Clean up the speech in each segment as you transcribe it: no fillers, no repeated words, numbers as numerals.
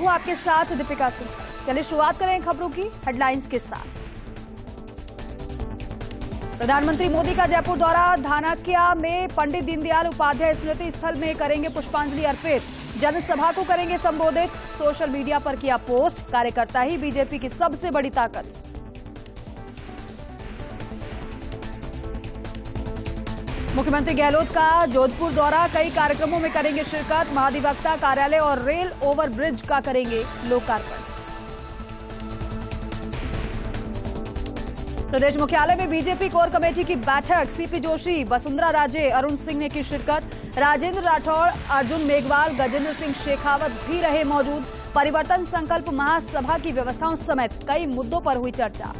हूं आपके साथ दीपिका सिंह। चलिए शुरुआत करें खबरों की हेडलाइंस के साथ। प्रधानमंत्री मोदी का जयपुर दौरा, धानाक्या में पंडित दीनदयाल उपाध्याय स्मृति स्थल में करेंगे पुष्पांजलि अर्पित, जनसभा को करेंगे संबोधित। सोशल मीडिया पर किया पोस्ट, कार्यकर्ता ही बीजेपी की सबसे बड़ी ताकत। मुख्यमंत्री गहलोत का जोधपुर दौरा, कई कार्यक्रमों में करेंगे शिरकत, महाधिवक्ता कार्यालय और रेल ओवरब्रिज का करेंगे लोकार्पण। प्रदेश मुख्यालय में बीजेपी कोर कमेटी की बैठक, सीपी जोशी, वसुंधरा राजे, अरुण सिंह ने की शिरकत, राजेंद्र राठौड़, अर्जुन मेघवाल, गजेंद्र सिंह शेखावत भी रहे मौजूद। परिवर्तन संकल्प महासभा की व्यवस्थाओं समेत कई मुद्दों पर हुई चर्चा।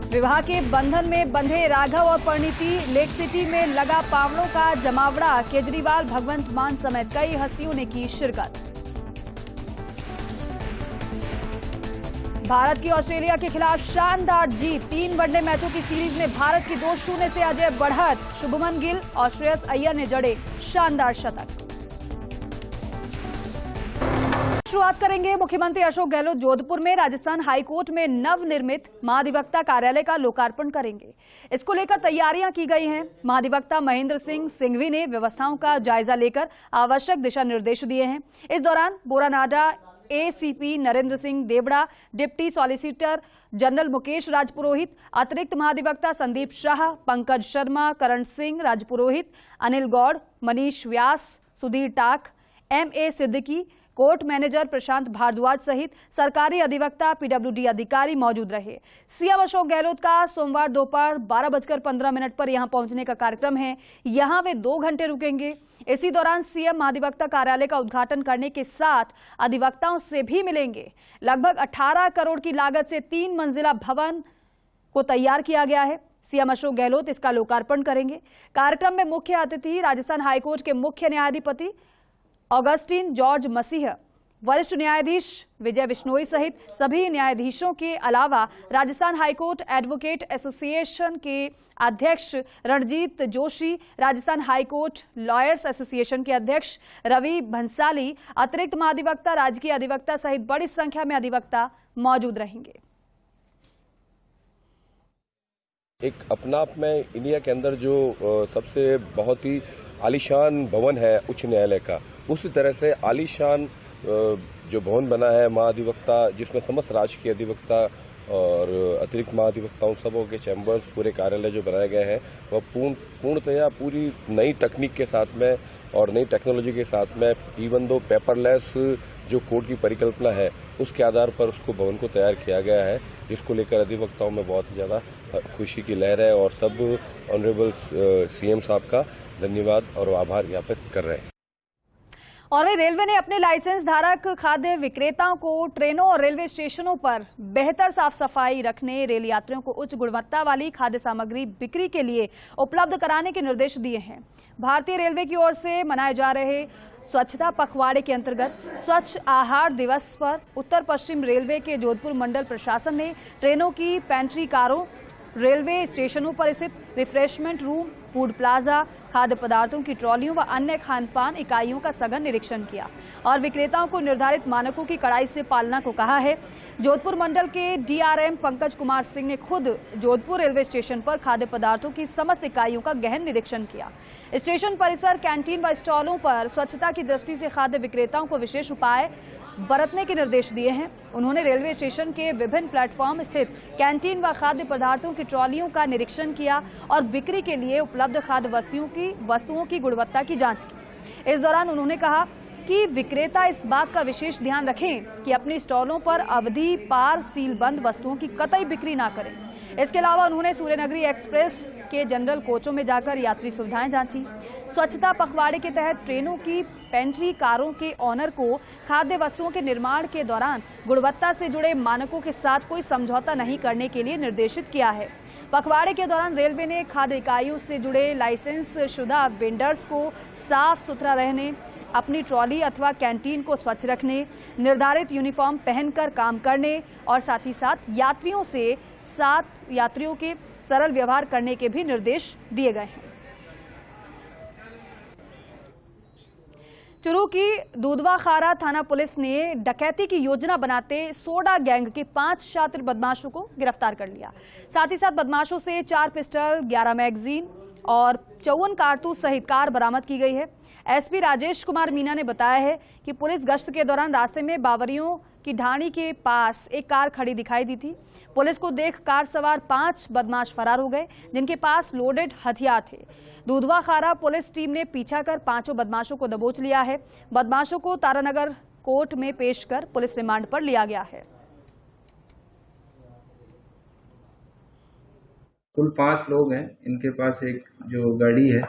विवाह के बंधन में बंधे राघव और परिणीति, लेक सिटी में लगा पावड़ों का जमावड़ा, केजरीवाल, भगवंत मान समेत कई हस्तियों ने की शिरकत। भारत की ऑस्ट्रेलिया के खिलाफ शानदार जीत, 3 वनडे मैचों की सीरीज में भारत की 2-0 से अजय बढ़त, शुभमन गिल और श्रेयस अय्यर ने जड़े शानदार शतक। शुरुआत करेंगे मुख्यमंत्री अशोक गहलोत जोधपुर में राजस्थान हाईकोर्ट में नवनिर्मित महाधिवक्ता कार्यालय का लोकार्पण करेंगे। इसको लेकर तैयारियां की गई हैं। महाधिवक्ता महेंद्र सिंह सिंघवी ने व्यवस्थाओं का जायजा लेकर आवश्यक दिशा निर्देश दिए हैं। इस दौरान Boranada ACP Narendra Singh Devda, deputy solicitor general Mukesh Rajpurohit, अतिरिक्त महाधिवक्ता Sandeep Shah, Pankaj Sharma, Karan Singh Rajpurohit, Anil Gaur, Manish Vyas, Sudhir Tak, MA Siddiqui, court manager Prashant Bhardwaj सहित सरकारी अधिवक्ता, पीडब्ल्यूडी अधिकारी मौजूद रहे। सीएम अशोक गहलोत का सोमवार दोपहर 12:15 पर यहां पहुंचने का कार्यक्रम है। यहां वे 2 घंटे रुकेंगे। इसी दौरान सीएम महाधिवक्ता कार्यालय का उद्घाटन करने के साथ अधिवक्ताओं से भी मिलेंगे। लगभग 18 करोड़ की लागत से 3 मंजिला भवन को तैयार किया गया है। सीएम अशोक गहलोत इसका लोकार्पण करेंगे। कार्यक्रम में मुख्य अतिथि राजस्थान हाईकोर्ट के मुख्य न्यायाधिपति ऑगस्टिन जॉर्ज मसीह, वरिष्ठ न्यायाधीश विजय बिश्नोई सहित सभी न्यायाधीशों के अलावा राजस्थान हाईकोर्ट एडवोकेट एसोसिएशन के अध्यक्ष Ranjit Joshi, Rajasthan high court lawyers association के अध्यक्ष रवि भंसाली, अतिरिक्त महाधिवक्ता, राजकीय अधिवक्ता सहित बड़ी संख्या में अधिवक्ता मौजूद रहेंगे। एक अपना आप में इंडिया के अंदर जो सबसे बहुत ही आलीशान भवन है उच्च न्यायालय का, उसी तरह से आलीशान जो भवन बना है महाधिवक्ता, जिसमें समस्त राज्य के अधिवक्ता और अतिरिक्त महाधिवक्ताओं सबों के चैम्बर्स, पूरे कार्यालय जो बनाए गए हैं वह पूर्णतया पूरी नई तकनीक के साथ में और नई टेक्नोलॉजी के साथ में, इवन दो पेपरलेस जो कोर्ट की परिकल्पना है उसके आधार पर उसको भवन को तैयार किया गया है, जिसको लेकर अधिवक्ताओं में बहुत ही ज़्यादा खुशी की लहर है और सब ऑनरेबल सीएम साहब का धन्यवाद और आभार ज्ञापित कर रहे हैं। और रेलवे ने अपने लाइसेंस धारक खाद्य विक्रेताओं को ट्रेनों और रेलवे स्टेशनों पर बेहतर साफ सफाई रखने, रेल यात्रियों को उच्च गुणवत्ता वाली खाद्य सामग्री बिक्री के लिए उपलब्ध कराने के निर्देश दिए हैं। भारतीय रेलवे की ओर से मनाए जा रहे स्वच्छता पखवाड़े के अंतर्गत स्वच्छ आहार दिवस पर उत्तर पश्चिम रेलवे के जोधपुर मंडल प्रशासन ने ट्रेनों की पेंट्री कारों, रेलवे स्टेशनों पर स्थित रिफ्रेशमेंट रूम, फूड प्लाजा, खाद्य पदार्थों की ट्रॉलियों व अन्य खानपान इकाइयों का सघन निरीक्षण किया और विक्रेताओं को निर्धारित मानकों की कड़ाई से पालना को कहा है। जोधपुर मंडल के डीआरएम पंकज कुमार सिंह ने खुद जोधपुर रेलवे स्टेशन पर खाद्य पदार्थों की समस्त इकाइयों का गहन निरीक्षण किया। स्टेशन परिसर, कैंटीन व स्टॉलों पर स्वच्छता की दृष्टि से खाद्य विक्रेताओं को विशेष उपाय बरतने के निर्देश दिए हैं। उन्होंने रेलवे स्टेशन के विभिन्न प्लेटफॉर्म स्थित कैंटीन व खाद्य पदार्थों की ट्रॉलियों का निरीक्षण किया और बिक्री के लिए उपलब्ध खाद्य वस्तुओं की गुणवत्ता की जांच की। इस दौरान उन्होंने कहा कि विक्रेता इस बात का विशेष ध्यान रखें कि अपनी स्टॉलों पर अवधि पार सीलबंद वस्तुओं की कतई बिक्री ना करें। इसके अलावा उन्होंने सूर्यनगरी एक्सप्रेस के जनरल कोचों में जाकर यात्री सुविधाएं जांची। स्वच्छता पखवाड़े के तहत ट्रेनों की पेंट्री कारों के ऑनर को खाद्य वस्तुओं के निर्माण के दौरान गुणवत्ता से जुड़े मानकों के साथ कोई समझौता नहीं करने के लिए निर्देशित किया है। पखवाड़े के दौरान रेलवे ने खाद्य इकाइयों से जुड़े लाइसेंस शुदा वेंडर्स को साफ सुथरा रहने, अपनी ट्रॉली अथवा कैंटीन को स्वच्छ रखने, निर्धारित यूनिफॉर्म पहनकर काम करने और साथ ही साथ यात्रियों के सरल व्यवहार करने के भी निर्देश दिए गए हैं। चुरू की दूधवा खारा थाना पुलिस ने डकैती की योजना बनाते सोडा गैंग के 5 शातिर बदमाशों को गिरफ्तार कर लिया। साथ ही साथ बदमाशों से 4 पिस्टल, 11 मैगजीन और 54 कारतूस सहित कार बरामद की गई है। एसपी राजेश कुमार मीना ने बताया है कि पुलिस गश्त के दौरान रास्ते में बावरियों की ढाणी के पास एक कार खड़ी दिखाई दी थी। पुलिस को देख कार सवार 5 बदमाश फरार हो गए, जिनके पास लोडेड हथियार थे। दूधवा खारा पुलिस टीम ने पीछा कर 5 बदमाशों को दबोच लिया है। बदमाशों को तारानगर कोर्ट में पेश कर पुलिस रिमांड पर लिया गया है। कुल 5 लोग हैं। इनके पास एक जो गाड़ी है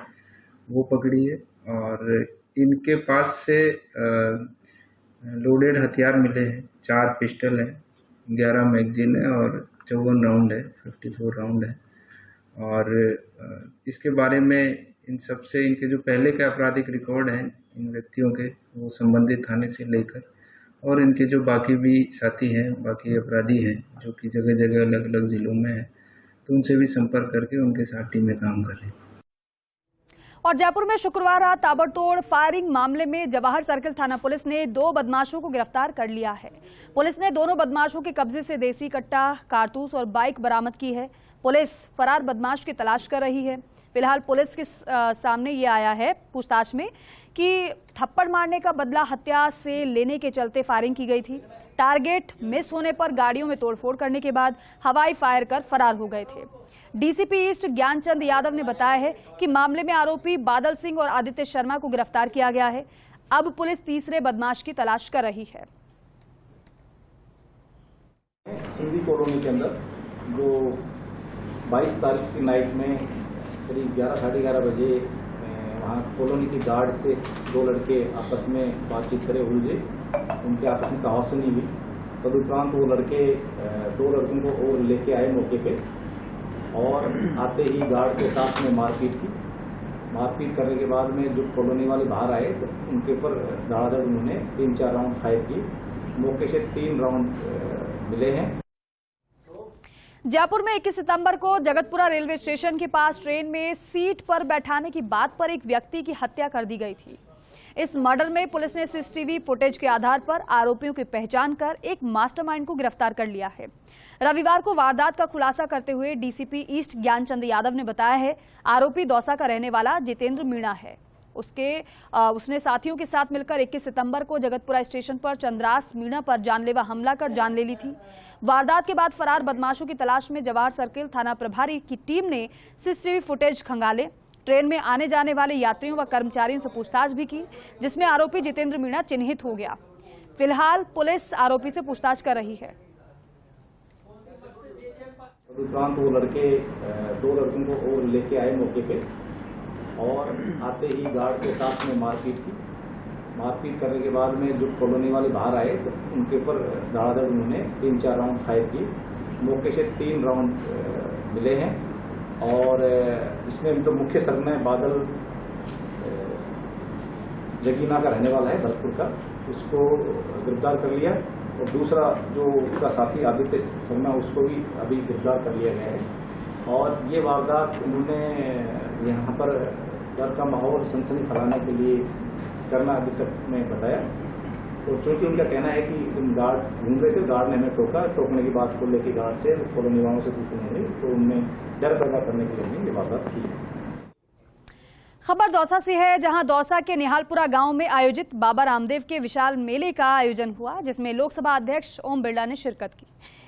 वो पकड़ी है और इनके पास से लोडेड हथियार मिले हैं। 4 पिस्टल हैं, 11 मैगजीन है और 54 राउंड है, 54 राउंड है। और इसके बारे में इन सबसे इनके जो पहले के आपराधिक रिकॉर्ड हैं इन व्यक्तियों के, वो संबंधित थाने से लेकर और इनके जो बाकी भी साथी हैं, बाकी अपराधी हैं जो कि जगह जगह अलग अलग जिलों में हैं, तो उनसे भी संपर्क करके उनके साथ टीमें काम कर रही हैं। और जयपुर में शुक्रवार रात ताबड़तोड़ फायरिंग मामले में जवाहर सर्किल थाना पुलिस ने 2 बदमाशों को गिरफ्तार कर लिया है। पुलिस ने दोनों बदमाशों के कब्जे से देसी कट्टा, कारतूस और बाइक बरामद की है। पुलिस फरार बदमाश की तलाश कर रही है। फिलहाल पुलिस के सामने ये आया है पूछताछ में कि थप्पड़ मारने का बदला हत्या से लेने के चलते फायरिंग की गई थी। टारगेट मिस होने पर गाड़ियों में तोड़फोड़ करने के बाद हवाई फायर कर फरार हो गए थे। डीसीपी ईस्ट ज्ञानचंद यादव ने बताया है कि मामले में आरोपी बादल सिंह और आदित्य शर्मा को गिरफ्तार किया गया है। अब पुलिस तीसरे बदमाश की तलाश कर रही है। सिंधी कॉलोनी के अंदर जो 22 तारीख की नाइट में करीब 11 साढ़े 11 बजे वहाँ कॉलोनी की गार्ड से 2 लड़के आपस में बातचीत करे उलझे, उनके आपस में कहासुनी हुई। तदुपरांत वो लड़के 2 लड़कों को और लेके आए मौके पे और आते ही गार्ड के साथ में मारपीट की। मारपीट करने के बाद में जो कॉलोनी वाले बाहर आए तो उनके ऊपर धड़ाधड़ उन्होंने 3-4 राउंड फायर किए। मौके से 3 राउंड मिले हैं। जयपुर में 21 सितंबर को जगतपुरा रेलवे स्टेशन के पास ट्रेन में सीट पर बैठाने की बात पर एक व्यक्ति की हत्या कर दी गई थी। इस मर्डर में पुलिस ने सीसीटीवी फुटेज के आधार पर आरोपियों की पहचान कर एक मास्टरमाइंड को गिरफ्तार कर लिया है। रविवार को वारदात का खुलासा करते हुए डीसीपी ईस्ट ज्ञानचंद यादव ने बताया है आरोपी दौसा का रहने वाला जितेंद्र मीणा है। उसने साथियों के साथ मिलकर 21 सितंबर को जगतपुरा स्टेशन पर चंद्रास मीणा पर जानलेवा हमला कर जान ले ली थी। वारदात के बाद फरार बदमाशों की तलाश में जवाहर सर्किल थाना प्रभारी की टीम ने सीसीटीवी फुटेज खंगाले। ट्रेन में आने जाने वाले यात्रियों व कर्मचारियों से पूछताछ भी की, जिसमें आरोपी जितेंद्र मीणा चिन्हित हो गया। फिलहाल पुलिस आरोपी से पूछताछ कर रही है। उपरांत वो लड़के 2 लड़कों को और लेके आए मौके पे और आते ही गार्ड के साथ में मारपीट की। मारपीट करने के बाद में जो कॉलोनी वाले बाहर आए तो उनके ऊपर धड़ाधड़ उन्होंने 3-4 राउंड फायर किए। मौके से 3 राउंड मिले हैं और इसमें तो मुख्य सरगना बादल जगीना का रहने वाला है भरतपुर का, उसको गिरफ्तार कर लिया और दूसरा जो उसका साथी आदित्य शर्मा उसको भी अभी गिरफ्तार कर लिया गया है। और ये वारदात उन्होंने यहाँ पर डर का माहौल सनसनी फैलाने के लिए करना अभी तक में बताया। और चूंकि उनका कहना है कि उन गार्ड घूम रहे थे, गार्ड ने हमें टोका, टोकने की बात को लेकर गार्ड से कॉलोनी वालों से सूचना मिली तो उनने डर पैदा करने के लिए ये वारदात की। खबर दौसा से है, जहां दौसा के निहालपुरा गांव में आयोजित बाबा रामदेव के विशाल मेले का आयोजन हुआ, जिसमें लोकसभा अध्यक्ष ओम बिरला ने शिरकत की।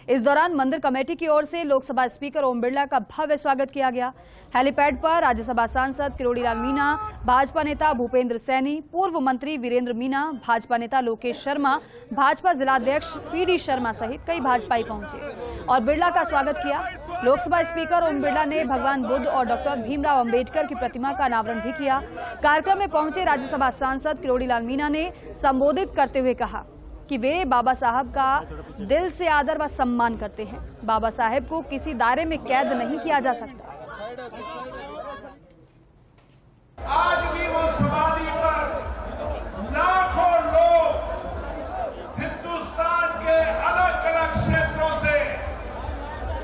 इस दौरान मंदिर कमेटी की ओर से लोकसभा स्पीकर ओम बिरला का भव्य स्वागत किया गया। हेलीपैड पर राज्यसभा सांसद किरोड़ीलाल मीणा, भाजपा नेता भूपेंद्र सैनी, पूर्व मंत्री वीरेंद्र मीणा, भाजपा नेता लोकेश शर्मा, भाजपा जिलाध्यक्ष पीडी शर्मा सहित कई भाजपाई पहुंचे और बिरला का स्वागत किया। लोकसभा स्पीकर ओम बिरला ने भगवान बुद्ध और डॉक्टर भीमराव अंबेडकर की प्रतिमा का अनावरण भी किया। कार्यक्रम में पहुंचे राज्यसभा सांसद किरोड़ीलाल मीणा ने संबोधित करते हुए कहा कि वे बाबा साहब का दिल से आदर व सम्मान करते हैं। बाबा साहब को किसी दायरे में कैद नहीं किया जा सकता। आज भी वो समाधि पर लाखों लोग हिंदुस्तान के अलग अलग क्षेत्रों से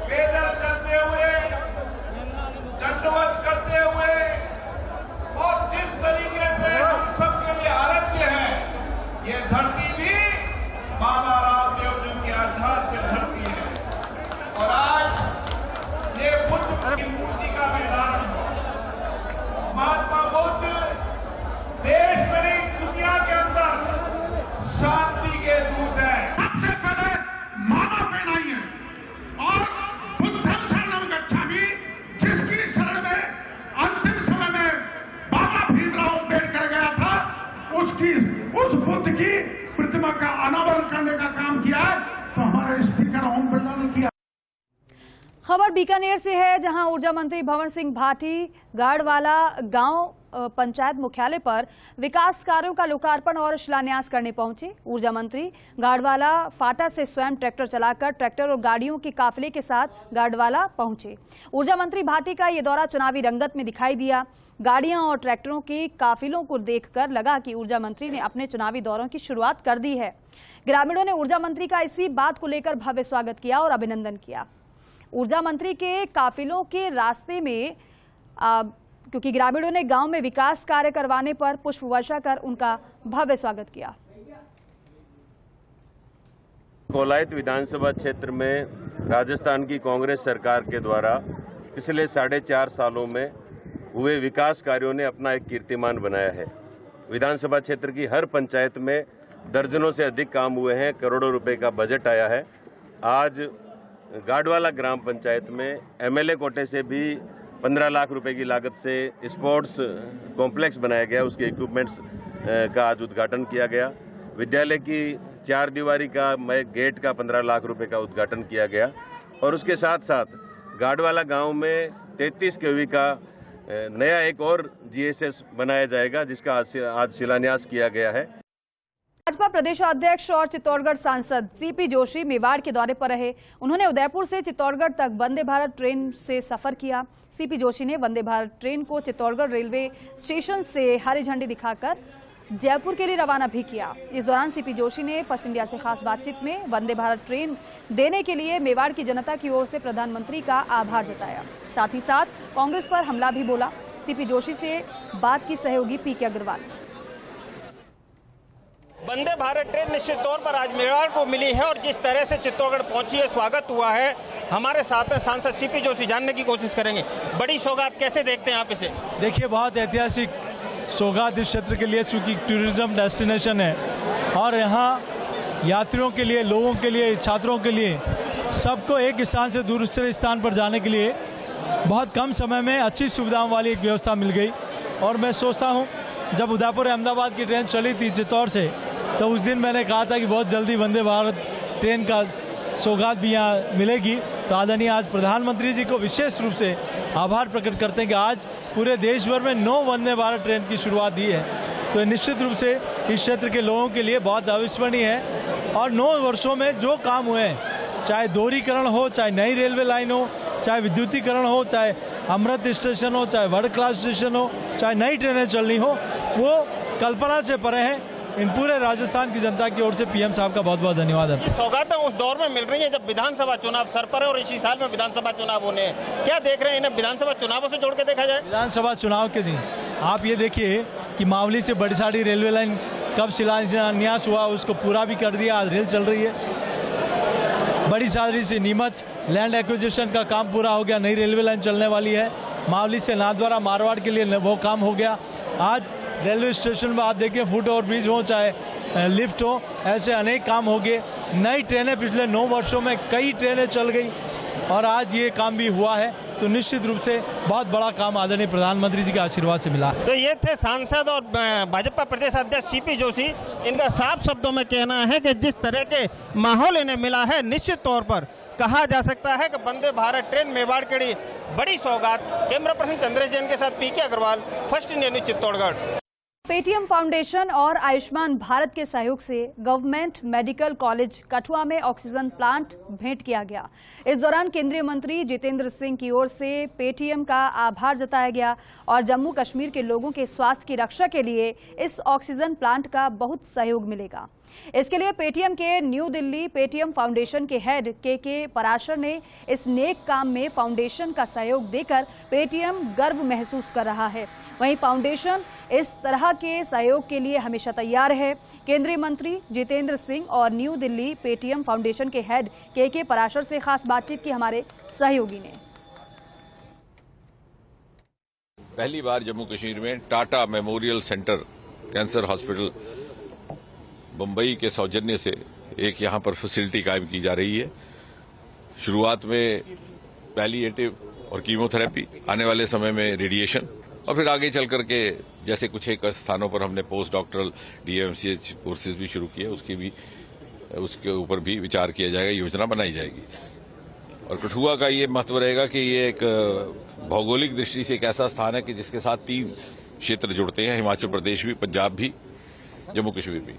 पैदल चलते हुए, दंडवत करते हुए और जिस तरीके से हम सबके लिए आराध्य है उस बुद्ध की प्रतिमा का अनावरण करने का काम किया है तो हमारे स्पीकर ओम बिरला ने किया। खबर बीकानेर से है, जहां ऊर्जा मंत्री भंवर सिंह भाटी गाड़वाला गांव पंचायत मुख्यालय पर विकास कार्यों का लोकार्पण और शिलान्यास करने पहुंचे। ऊर्जा मंत्री गाड़वाला फाटा से स्वयं ट्रैक्टर चलाकर ट्रैक्टर और गाड़ियों के काफिले के साथ गाड़वाला पहुंचे। ऊर्जा मंत्री भाटी का ये दौरा चुनावी रंगत में दिखाई दिया। गाड़ियां और ट्रैक्टरों के काफिलों को देखकर लगा कि ऊर्जा मंत्री ने अपने चुनावी दौरों की शुरुआत कर दी है। ग्रामीणों ने ऊर्जा मंत्री का इसी बात को लेकर भव्य स्वागत किया और अभिनंदन किया। ऊर्जा मंत्री के काफिलों के रास्ते में क्योंकि ग्रामीणों ने गांव में विकास कार्य करवाने पर पुष्प वर्षा कर उनका भव्य स्वागत किया। कोलायत विधानसभा क्षेत्र में राजस्थान की कांग्रेस सरकार के द्वारा पिछले 4.5 सालों में हुए विकास कार्यों ने अपना एक कीर्तिमान बनाया है। विधानसभा क्षेत्र की हर पंचायत में दर्जनों से अधिक काम हुए हैं, करोड़ों रुपए का बजट आया है। आज गाड़वाला ग्राम पंचायत में एमएलए कोटे से भी 15 लाख रुपए की लागत से स्पोर्ट्स कॉम्प्लेक्स बनाया गया, उसके इक्विपमेंट्स का आज उद्घाटन किया गया। विद्यालय की 4 दीवारी का गेट का 15 लाख रुपए का उद्घाटन किया गया और उसके साथ साथ गाड़वाला गांव में 33 केवी का नया एक और जीएसएस बनाया जाएगा, जिसका आज शिलान्यास किया गया है। भाजपा प्रदेश अध्यक्ष और चित्तौड़गढ़ सांसद सीपी जोशी मेवाड़ के दौरे पर रहे। उन्होंने उदयपुर से चित्तौड़गढ़ तक वंदे भारत ट्रेन से सफर किया। सीपी जोशी ने वंदे भारत ट्रेन को चित्तौड़गढ़ रेलवे स्टेशन से हरी झंडी दिखाकर जयपुर के लिए रवाना भी किया। इस दौरान सीपी जोशी ने फर्स्ट इंडिया से खास बातचीत में वंदे भारत ट्रेन देने के लिए मेवाड़ की जनता की ओर से प्रधानमंत्री का आभार जताया। साथ ही साथ कांग्रेस पर हमला भी बोला। सीपी जोशी से बात की सहयोगी पीके अग्रवाल। वंदे भारत ट्रेन निश्चित तौर पर आज मेवाड़ को मिली है और जिस तरह से चित्तौड़गढ़ पहुंची है, स्वागत हुआ है। हमारे साथ में सांसद सीपी जोशी, जानने की कोशिश करेंगे बड़ी सौगात कैसे देखते हैं आप इसे? देखिए, बहुत ऐतिहासिक सौगात इस क्षेत्र के लिए, चूंकि टूरिज्म डेस्टिनेशन है और यहाँ यात्रियों के लिए, लोगों के लिए, छात्रों के लिए, सबको एक स्थान से दूसरे स्थान पर जाने के लिए बहुत कम समय में अच्छी सुविधाओं वाली एक व्यवस्था मिल गई। और मैं सोचता हूँ, जब उदयपुर अहमदाबाद की ट्रेन चली थी चित्तौड़ से, तो उस दिन मैंने कहा था कि बहुत जल्दी वंदे भारत ट्रेन का सौगात भी यहाँ मिलेगी। तो आदरणीय आज प्रधानमंत्री जी को विशेष रूप से आभार प्रकट करते हैं कि आज पूरे देश भर में 9 वंदे भारत ट्रेन की शुरुआत दी है। तो निश्चित रूप से इस क्षेत्र के लोगों के लिए बहुत अविस्मरणीय है। और 9 वर्षों में जो काम हुए हैं, चाहे दोहरीकरण हो, चाहे नई रेलवे लाइन हो, चाहे विद्युतीकरण हो, चाहे अमृत स्टेशन हो, चाहे वर्ल्ड क्लास स्टेशन हो, चाहे नई ट्रेनें चलनी हो, वो कल्पना से परे हैं। इन पूरे राजस्थान की जनता की ओर से पीएम साहब का बहुत बहुत धन्यवाद है। सौगातें उस दौर में मिल रही हैं जब विधानसभा चुनाव सर पर है और इसी साल में विधानसभा चुनाव होने हैं। क्या देख रहे हैं, इन्हें विधानसभा चुनावों से जोड़ के देखा जाए? विधानसभा चुनाव के दिन आप ये देखिए कि मावली से बड़ीसाड़ी रेलवे लाइन कब शिलान्यास हुआ, उसको पूरा भी कर दिया, आज रेल चल रही है। बड़ीसाड़ी से नीमच लैंड एक्विजिशन का काम पूरा हो गया, नई रेलवे लाइन चलने वाली है। मावली से नाथद्वारा मारवाड़ के लिए वो काम हो गया। आज रेलवे स्टेशन में आप देखिए, फुट ओवर ब्रिज हो चाहे लिफ्ट हो, ऐसे अनेक काम हो गए। नई ट्रेनें पिछले 9 वर्षों में कई ट्रेनें चल गई और आज ये काम भी हुआ है। तो निश्चित रूप से बहुत बड़ा काम आदरणीय प्रधानमंत्री जी के आशीर्वाद से मिला। तो ये थे सांसद और भाजपा प्रदेश अध्यक्ष सीपी जोशी। इनका साफ शब्दों में कहना है कि जिस तरह के माहौल इन्हें मिला है, निश्चित तौर पर कहा जा सकता है कि वंदे भारत ट्रेन मेवाड़ के लिए बड़ी सौगात। कैमरा पर्सन चंद्रेश जैन के साथ PK Agarwal, first India news, Chittorgarh. Paytm foundation और आयुष्मान भारत के सहयोग से गवर्नमेंट मेडिकल कॉलेज कठुआ में ऑक्सीजन प्लांट भेंट किया गया। इस दौरान केंद्रीय मंत्री जितेंद्र सिंह की ओर से पेटीएम का आभार जताया गया और जम्मू कश्मीर के लोगों के स्वास्थ्य की रक्षा के लिए इस ऑक्सीजन प्लांट का बहुत सहयोग मिलेगा। इसके लिए पेटीएम के न्यू दिल्ली पेटीएम फाउंडेशन के हेड के पराशर ने इस नेक काम में फाउंडेशन का सहयोग देकर पेटीएम गर्व महसूस कर रहा है। वहीं फाउंडेशन इस तरह के सहयोग के लिए हमेशा तैयार है। केंद्रीय मंत्री जितेंद्र सिंह और न्यू दिल्ली पेटीएम फाउंडेशन के हेड के पराशर से खास बातचीत की हमारे सहयोगी ने। पहली बार जम्मू कश्मीर में Tata memorial centre cancer hospital Mumbai के सौजन्य से एक यहां पर फैसिलिटी कायम की जा रही है। शुरुआत में पैलिएटिव और कीमोथेरेपी, आने वाले समय में रेडिएशन और फिर आगे चल करके जैसे कुछ एक स्थानों पर हमने पोस्ट डॉक्टरल DMCH कोर्सेज भी शुरू किए, उसके ऊपर भी विचार किया जाएगा, योजना बनाई जाएगी। और कठुआ का ये महत्व रहेगा कि ये एक भौगोलिक दृष्टि से एक ऐसा स्थान है कि जिसके साथ 3 क्षेत्र जुड़ते हैं, हिमाचल प्रदेश भी, पंजाब भी, जम्मू कश्मीर भी।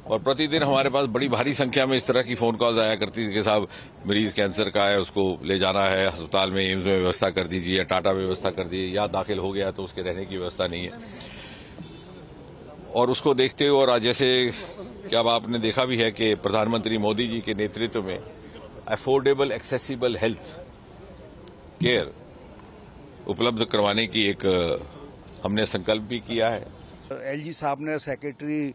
और प्रतिदिन हमारे पास बड़ी भारी संख्या में इस तरह की फोन कॉल्स आया करती थी कि साहब मरीज कैंसर का है, उसको ले जाना है अस्पताल में, एम्स में व्यवस्था कर दीजिए, या टाटा में व्यवस्था कर दीजिए, या दाखिल हो गया तो उसके रहने की व्यवस्था नहीं है। और उसको देखते हुए, और आज जैसे क्या आपने देखा भी है कि प्रधानमंत्री मोदी जी के नेतृत्व में अफोर्डेबल एक्सेसिबल हेल्थ केयर उपलब्ध करवाने की एक हमने संकल्प भी किया है। LG साहब ने सेक्रेटरी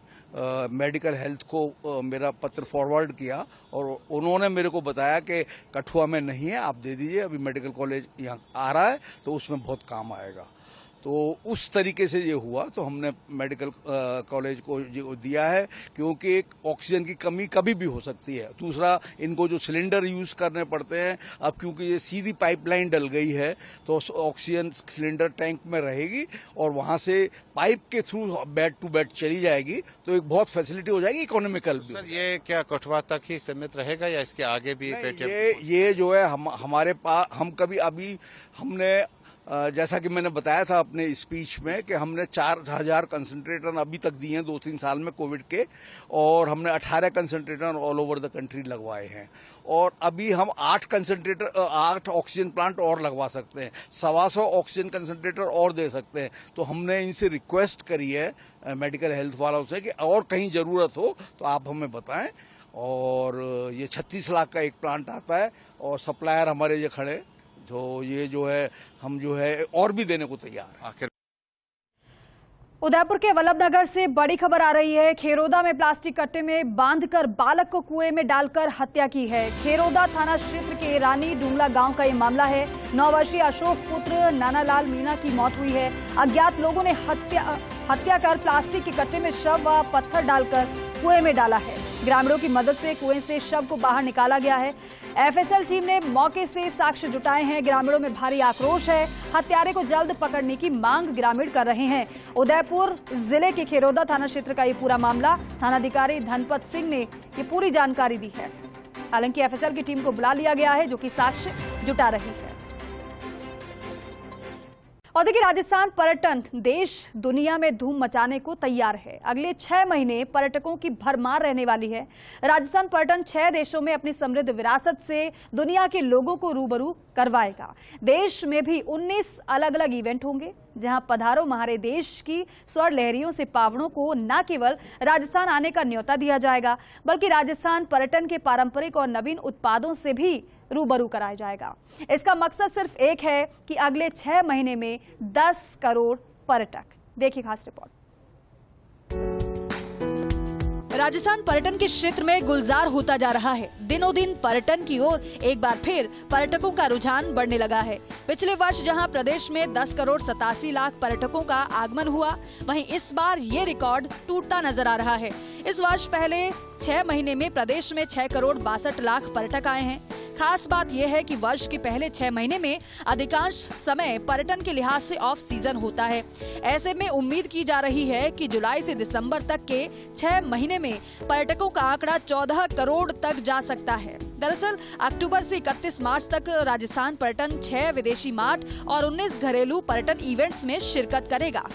मेडिकल हेल्थ को मेरा पत्र फॉरवर्ड किया और उन्होंने मेरे को बताया कि कठुआ में नहीं है, आप दे दीजिए, अभी मेडिकल कॉलेज यहाँ आ रहा है तो उसमें बहुत काम आएगा। तो उस तरीके से ये हुआ, तो हमने मेडिकल कॉलेज को दिया है, क्योंकि एक ऑक्सीजन की कमी कभी भी हो सकती है। दूसरा, इनको जो सिलेंडर यूज करने पड़ते हैं, अब क्योंकि ये सीधी पाइपलाइन डल गई है तो ऑक्सीजन सिलेंडर टैंक में रहेगी और वहां से पाइप के थ्रू बेड टू बेड चली जाएगी, तो एक बहुत फैसिलिटी हो जाएगी, इकोनॉमिकल भी। सर, ये क्या कठुआ तक ही सीमित रहेगा या इसके आगे भी? ये जो है हमारे पास, हम कभी अभी हमने जैसा कि मैंने बताया था अपने स्पीच में कि हमने 4000 कंसंट्रेटर अभी तक दिए हैं 2-3 साल में कोविड के, और हमने 18 concentrator all over the country लगवाए हैं। और अभी हम 8 ऑक्सीजन प्लांट और लगवा सकते हैं, 125 ऑक्सीजन कंसंट्रेटर और दे सकते हैं। तो हमने इनसे रिक्वेस्ट करी है मेडिकल हेल्थ वालों से कि और कहीं जरूरत हो तो आप हमें बताएं। और ये 36 लाख का एक प्लांट आता है और सप्लायर हमारे ये खड़े, तो ये जो है हम जो है और भी देने को तैयार हैं। उदयपुर के वल्लभनगर से बड़ी खबर आ रही है। खेरोदा में प्लास्टिक कट्टे में बांधकर बालक को कुएं में डालकर हत्या की है। खेरोदा थाना क्षेत्र के रानी डुंगला गांव का ये मामला है। 9 वर्षीय अशोक पुत्र नानालाल मीणा की मौत हुई है। अज्ञात लोगों ने हत्या कर प्लास्टिक के कट्टे में शव व पत्थर डालकर कुएं में डाला है। ग्रामीणों की मदद से कुएं से शव को बाहर निकाला गया है। FSL टीम ने मौके से साक्ष्य जुटाए हैं। ग्रामीणों में भारी आक्रोश है। हत्यारे को जल्द पकड़ने की मांग ग्रामीण कर रहे हैं। उदयपुर जिले के खेरोदा थाना क्षेत्र का ये पूरा मामला, थानाधिकारी धनपत सिंह ने ये पूरी जानकारी दी है। हालांकि FSL की टीम को बुला लिया गया है जो कि साक्ष्य जुटा रही है। और देखिए, राजस्थान पर्यटन देश दुनिया में धूम मचाने को तैयार है। अगले 6 महीने पर्यटकों की भरमार रहने वाली है। राजस्थान पर्यटन 6 देशों में अपनी समृद्ध विरासत से दुनिया के लोगों को रूबरू करवाएगा। देश में भी 19 अलग अलग इवेंट होंगे, जहां पधारो महारे देश की स्वर लहरियों से पावनों को न केवल राजस्थान आने का न्योता दिया जाएगा, बल्कि राजस्थान पर्यटन के पारंपरिक और नवीन उत्पादों से भी रूबरू कराया जाएगा। इसका मकसद सिर्फ एक है कि अगले 6 महीने में 10 करोड़ पर्यटक। देखिए खास रिपोर्ट। राजस्थान पर्यटन के क्षेत्र में गुलजार होता जा रहा है। दिनों दिन पर्यटन की ओर एक बार फिर पर्यटकों का रुझान बढ़ने लगा है। पिछले वर्ष जहां प्रदेश में 10 करोड़ 87 लाख पर्यटकों का आगमन हुआ, वहीं इस बार ये रिकॉर्ड टूटता नजर आ रहा है। इस वर्ष पहले 6 महीने में प्रदेश में 6 करोड़ 62 लाख पर्यटक आए हैं। खास बात यह है कि वर्ष के पहले 6 महीने में अधिकांश समय पर्यटन के लिहाज से ऑफ सीजन होता है। ऐसे में उम्मीद की जा रही है कि जुलाई से दिसंबर तक के 6 महीने में पर्यटकों का आंकड़ा 14 करोड़ तक जा सकता है। दरअसल अक्टूबर से 31 मार्च तक राजस्थान पर्यटन 6 विदेशी मार्ट और 19 घरेलू पर्यटन इवेंट्स में शिरकत करेगा।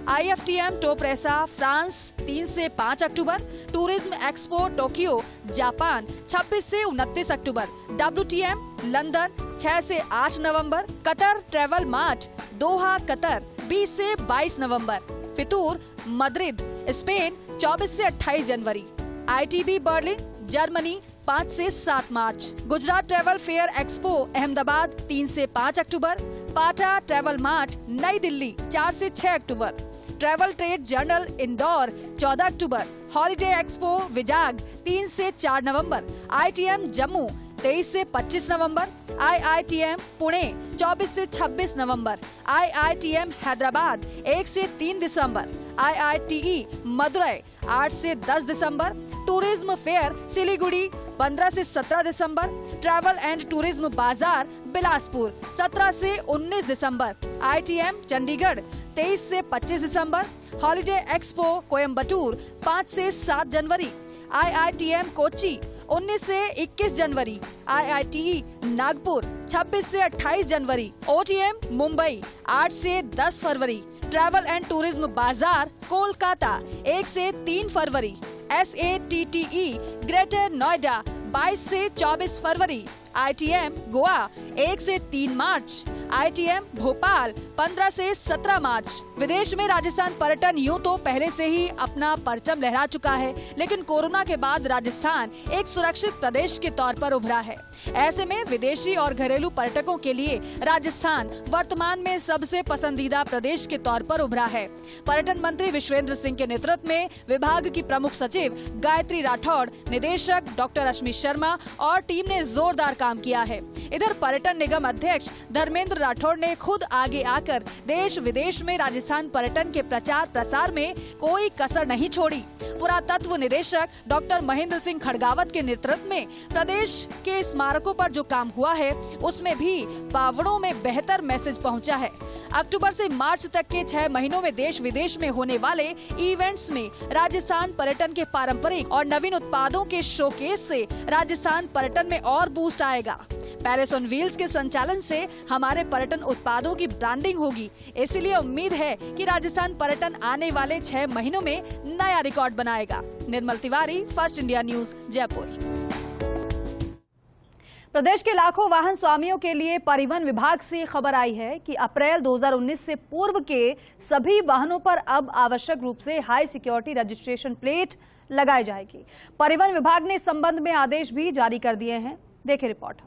IFTM टोप्रेसा फ्रांस 3 से 5 अक्टूबर, टूरिज्म एक्सपो टोक्यो जापान 26 से 29 अक्टूबर, WTM लंदन 6 से 8 नवंबर, Qatar travel mart Doha Qatar 20 से 22 नवंबर, फितूर मद्रिद स्पेन 24 से 28 जनवरी, ITB बर्लिन जर्मनी 5 से 7 मार्च, Gujarat travel fair expo Ahmedabad 3 से 5 अक्टूबर, पाटा ट्रेवल मार्ट नई दिल्ली 4 से 6 अक्टूबर, ट्रेवल ट्रेड जर्नल इंदौर 14 अक्टूबर, हॉलिडे एक्सपो विजाग 3 से 4 नवंबर, ITM जम्मू 23 से 25 नवंबर, IITM पुणे 24 से 26 नवंबर, IITM हैदराबाद 1 से 3 दिसंबर, IITE मदुरई 8 से 10 दिसंबर, टूरिज्म फेयर सिलीगुड़ी 15 से 17 दिसंबर, ट्रैवल एंड टूरिज्म बाजार बिलासपुर 17 से 19 दिसंबर, ITM चंडीगढ़ 23 से 25 दिसंबर, हॉलिडे एक्सपो कोयम्बटूर 5 से 7 जनवरी, IITM कोच्चि 19 से 21 जनवरी, IITE नागपुर 26 से 28 जनवरी, OTM मुंबई 8 से 10 फरवरी, ट्रैवल एंड टूरिज्म बाजार कोलकाता 1 से 3 फरवरी, SATTE ग्रेटर नोएडा 22 से 24 फरवरी, ITM गोवा 1 से 3 मार्च, ITM भोपाल 15 से 17 मार्च। विदेश में राजस्थान पर्यटन यूं तो पहले से ही अपना परचम लहरा चुका है, लेकिन कोरोना के बाद राजस्थान एक सुरक्षित प्रदेश के तौर पर उभरा है। ऐसे में विदेशी और घरेलू पर्यटकों के लिए राजस्थान वर्तमान में सबसे पसंदीदा प्रदेश के तौर पर उभरा है। पर्यटन मंत्री विश्वेंद्र सिंह के नेतृत्व में विभाग की प्रमुख सचिव गायत्री राठौड़, निदेशक डॉक्टर रश्मि शर्मा और टीम ने जोरदार काम किया है। इधर पर्यटन निगम अध्यक्ष धर्मेंद्र राठौड़ ने खुद आगे आकर देश विदेश में राजस्थान पर्यटन के प्रचार प्रसार में कोई कसर नहीं छोड़ी। पुरातत्व निदेशक डॉक्टर महेंद्र सिंह खड़गावत के नेतृत्व में प्रदेश के स्मारकों पर जो काम हुआ है, उसमें भी पावड़ों में बेहतर मैसेज पहुंचा है। अक्टूबर से मार्च तक के 6 महीनों में देश विदेश में होने वाले इवेंट्स में राजस्थान पर्यटन के पारंपरिक और नवीन उत्पादों के शोकेस से राजस्थान पर्यटन में और बूस्ट आएगा। पैलेस ऑन व्हील्स के संचालन से हमारे पर्यटन उत्पादों की ब्रांडिंग होगी। इसलिए उम्मीद है कि राजस्थान पर्यटन आने वाले 6 महीनों में नया रिकॉर्ड बनाएगा। Nirmal Tiwari, first India news, Jaipur. प्रदेश के लाखों वाहन स्वामियों के लिए परिवहन विभाग से खबर आई है कि अप्रैल 2019 से पूर्व के सभी वाहनों पर अब आवश्यक रूप से हाई सिक्योरिटी रजिस्ट्रेशन प्लेट लगाई जाएगी। परिवहन विभाग ने इस संबंध में आदेश भी जारी कर दिए हैं। देखें रिपोर्ट।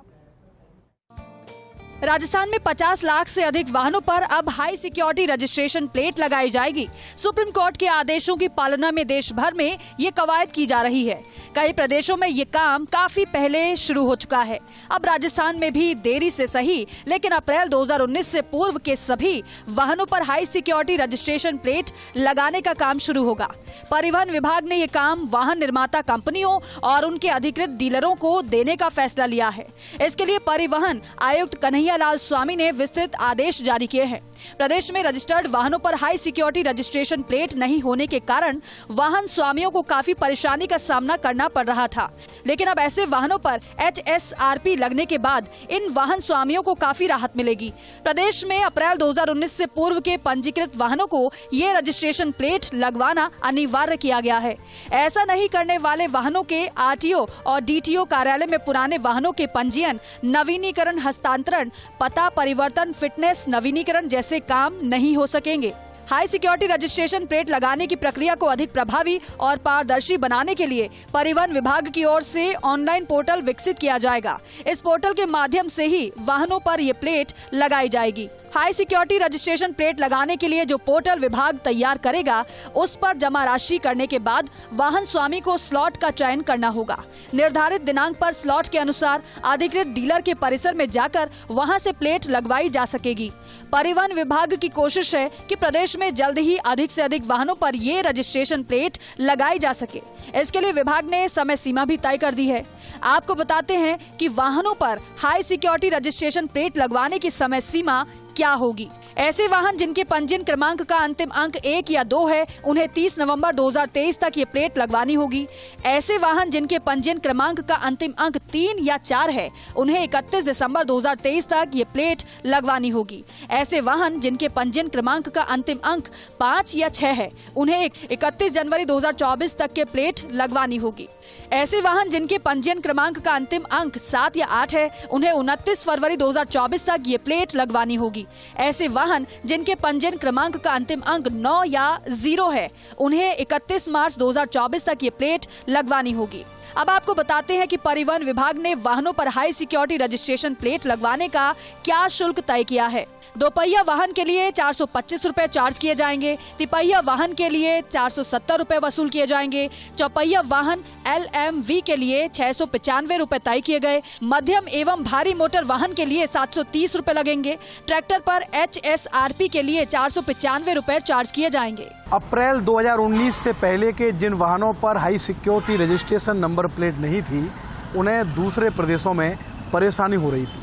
राजस्थान में 50 लाख से अधिक वाहनों पर अब हाई सिक्योरिटी रजिस्ट्रेशन प्लेट लगाई जाएगी। सुप्रीम कोर्ट के आदेशों की पालना में देश भर में ये कवायद की जा रही है। कई प्रदेशों में ये काम काफी पहले शुरू हो चुका है। अब राजस्थान में भी देरी से सही, लेकिन अप्रैल 2019 से पूर्व के सभी वाहनों पर हाई सिक्योरिटी रजिस्ट्रेशन प्लेट लगाने का काम शुरू होगा। परिवहन विभाग ने ये काम वाहन निर्माता कंपनियों और उनके अधिकृत डीलरों को देने का फैसला लिया है। इसके लिए परिवहन आयुक्त कन्हैया लाल स्वामी ने विस्तृत आदेश जारी किए हैं। प्रदेश में रजिस्टर्ड वाहनों पर हाई सिक्योरिटी रजिस्ट्रेशन प्लेट नहीं होने के कारण वाहन स्वामियों को काफी परेशानी का सामना करना पड़ रहा था, लेकिन अब ऐसे वाहनों पर HSRP लगने के बाद इन वाहन स्वामियों को काफी राहत मिलेगी। प्रदेश में अप्रैल 2019 से पूर्व के पंजीकृत वाहनों को ये रजिस्ट्रेशन प्लेट लगवाना अनिवार्य किया गया है। ऐसा नहीं करने वाले वाहनों के RTO और DTO कार्यालय में पुराने वाहनों के पंजीयन, नवीनीकरण, हस्तांतरण, पता परिवर्तन, फिटनेस नवीनीकरण जैसे काम नहीं हो सकेंगे। हाई सिक्योरिटी रजिस्ट्रेशन प्लेट लगाने की प्रक्रिया को अधिक प्रभावी और पारदर्शी बनाने के लिए परिवहन विभाग की ओर से ऑनलाइन पोर्टल विकसित किया जाएगा। इस पोर्टल के माध्यम से ही वाहनों पर ये प्लेट लगाई जाएगी। हाई सिक्योरिटी रजिस्ट्रेशन प्लेट लगाने के लिए जो पोर्टल विभाग तैयार करेगा, उस पर जमा राशि करने के बाद वाहन स्वामी को स्लॉट का चयन करना होगा। निर्धारित दिनांक पर स्लॉट के अनुसार अधिकृत डीलर के परिसर में जाकर वहां से प्लेट लगवाई जा सकेगी। परिवहन विभाग की कोशिश है कि प्रदेश में जल्द ही अधिक से अधिक वाहनों पर ये रजिस्ट्रेशन प्लेट लगाई जा सके। इसके लिए विभाग ने समय सीमा भी तय कर दी है। आपको बताते हैं कि वाहनों पर हाई सिक्योरिटी रजिस्ट्रेशन प्लेट लगवाने की समय सीमा क्या होगी। ऐसे वाहन जिनके पंजीयन क्रमांक का अंतिम अंक 1 या 2 है, उन्हें 30 नवंबर 2023 तक ये प्लेट लगवानी होगी। ऐसे वाहन जिनके पंजीयन क्रमांक का अंतिम अंक 3 या 4 है, उन्हें 31 दिसंबर 2023 तक ये प्लेट लगवानी होगी। ऐसे वाहन जिनके पंजीयन क्रमांक का अंतिम अंक 5 या 6 है, उन्हें 31 जनवरी 2024 तक के प्लेट लगवानी होगी। ऐसे वाहन जिनके पंजीयन क्रमांक का अंतिम अंक 7 या 8 है, उन्हें 29 फरवरी 2024 तक ये प्लेट लगवानी होगी। ऐसे वाहन जिनके पंजीयन क्रमांक का अंतिम अंक 9 या 0 है, उन्हें 31 मार्च 2024 तक ये प्लेट लगवानी होगी। अब आपको बताते हैं कि परिवहन विभाग ने वाहनों पर हाई सिक्योरिटी रजिस्ट्रेशन प्लेट लगवाने का क्या शुल्क तय किया है। दोपहिया वाहन के लिए 425 रुपए चार्ज किए जाएंगे। तिपहिया वाहन के लिए 470 रुपए वसूल किए जाएंगे। चौपहिया वाहन LMV के लिए 695 रुपए तय किए गए। मध्यम एवं भारी मोटर वाहन के लिए 730 रुपए लगेंगे। ट्रैक्टर पर HSRP के लिए 495 रुपए चार्ज किए जाएंगे। अप्रैल 2019 से पहले के जिन वाहनों पर high security registration number plate नहीं थी, उन्हें दूसरे प्रदेशों में परेशानी हो रही थी।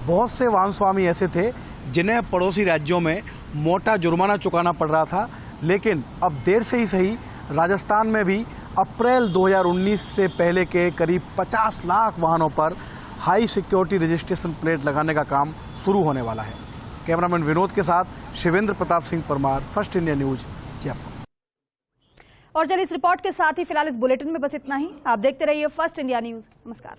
बहुत से वाहन स्वामी ऐसे थे जिन्हें पड़ोसी राज्यों में मोटा जुर्माना चुकाना पड़ रहा था, लेकिन अब देर से ही सही राजस्थान में भी अप्रैल 2019 से पहले के करीब 50 लाख वाहनों पर हाई सिक्योरिटी रजिस्ट्रेशन प्लेट लगाने का काम शुरू होने वाला है। कैमरामैन विनोद के साथ Shivendra Pratap Singh Parmar, first India news, Jaipur. और चलिए इस रिपोर्ट के साथ ही फिलहाल इस बुलेटिन में बस इतना ही। आप देखते रहिए फर्स्ट इंडिया न्यूज। नमस्कार।